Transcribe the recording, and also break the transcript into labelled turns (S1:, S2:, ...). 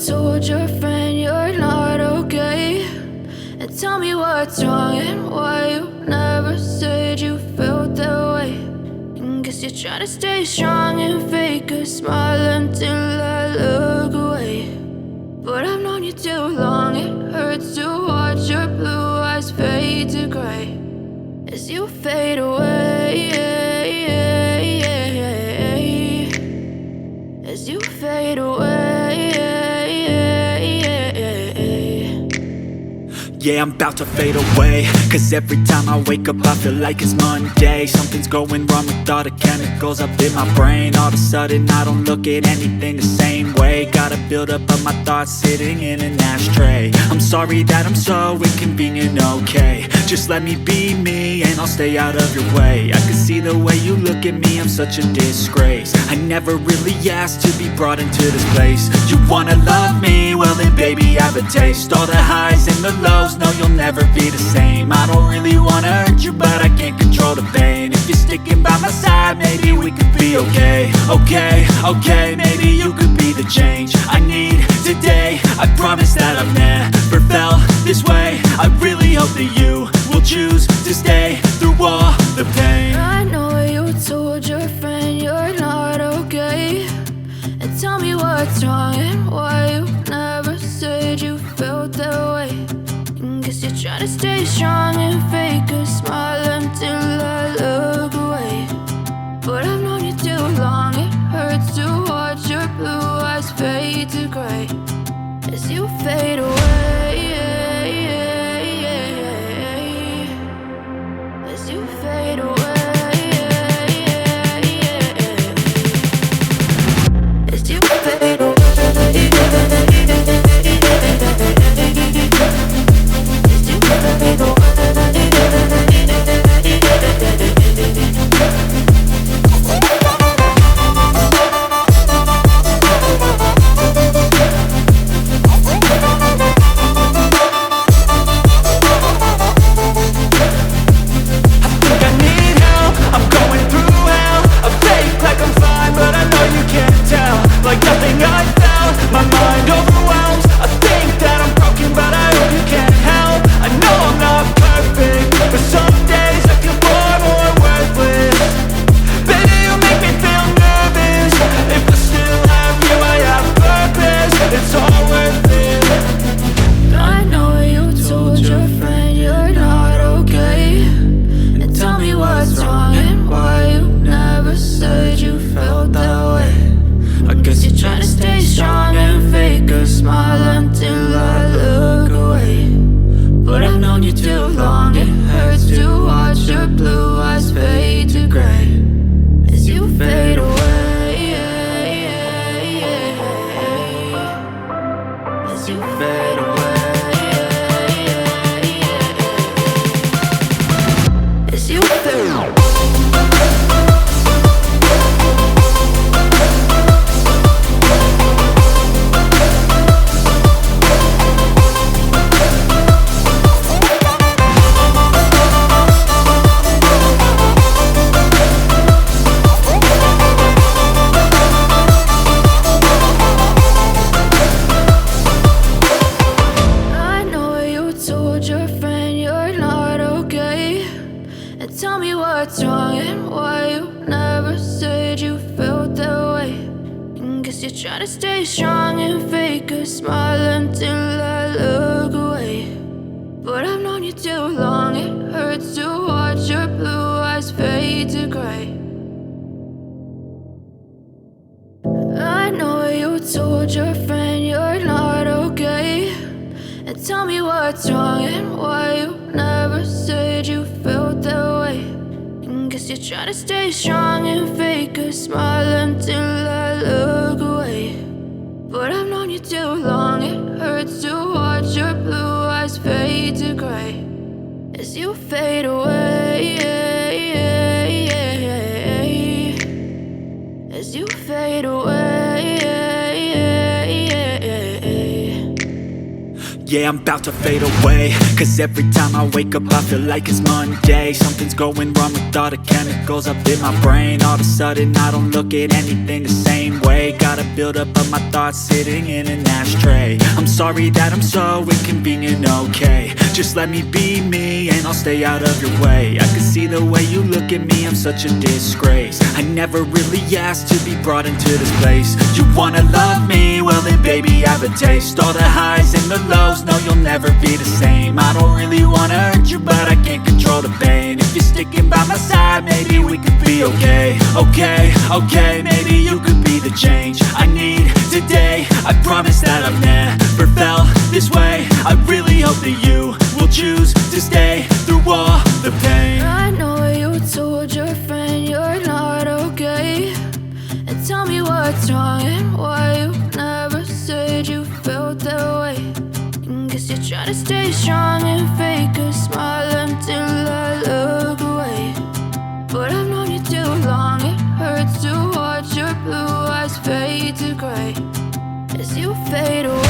S1: told your friend you're not okay, and tell me what's wrong and why you never said you felt that way. And guess you're trying to stay strong and fake a smile until I look away. But I've known you too long, it hurts to watch your blue eyes fade to gray as you fade away, as you fade away.
S2: Yeah, I'm about to fade away, cause every time I wake up I feel like it's Monday. Something's going wrong with all the chemicals up in my brain. All of a sudden I don't look at anything the same way. Gotta build up of my thoughts sitting in an ashtray. I'm sorry that I'm so inconvenient, okay. Just let me be me and I'll stay out of your way. I can see the way you look at me, I'm such a disgrace. I never really asked to be brought into this place. You wanna love me? Well then baby I have a taste. All the highs and the lows, no you'll never be the same. I don't really wanna hurt you but I can't control the pain. If you're sticking by my side maybe we could be okay. Okay, maybe you could be the change I need today. I promise that I've never felt this way. I really hope that you will choose to stay through all the pain.
S1: I know you told your friend you're not okay, and tell me what's wrong and why you never said you felt that way. And guess you're trying to stay strong and fake a smile until I look away. But I've known you too long, it hurts to watch your blue eyes fade to gray as you fade away, as you fade away, as you fade away. Try to stay strong and fake a smile until I look away. But I've known you too long, it hurts to watch your blue eyes fade to gray. I know you told your friend you're not okay, and tell me what's wrong and why you never said you felt that way. And guess you're trying to stay strong and fake a smile until I look away. But I've known you too long, it hurts to watch your blue eyes fade to gray as you fade away, as you fade away.
S2: Yeah, I'm about to fade away, cause every time I wake up I feel like it's Monday. Something's going wrong with all the chemicals up in my brain. All of a sudden I don't look at anything the same way. Got a buildup of my thoughts sitting in an ashtray. I'm sorry that I'm so inconvenient, okay. Just let me be me and I'll stay out of your way. I can see the way you look at me, I'm such a disgrace. I never really asked to be brought into this place. You wanna love me? Well then baby I have a taste. All the highs and the lows, no you'll never be the same. I don't really wanna hurt you but I can't control the pain. If you're sticking by my side, maybe we could be okay. Okay, maybe you could be the change I need today. I promise that I've never felt this way. I really hope that you will choose to stay through all the pain.
S1: I know you told your friend you're not okay, and tell me what's wrong and why you never said you felt that way. Guess you're trying to stay strong and fake a smile until I look away. But I've known you too long, it hurts to watch your blue eyes fade to gray as you fade away.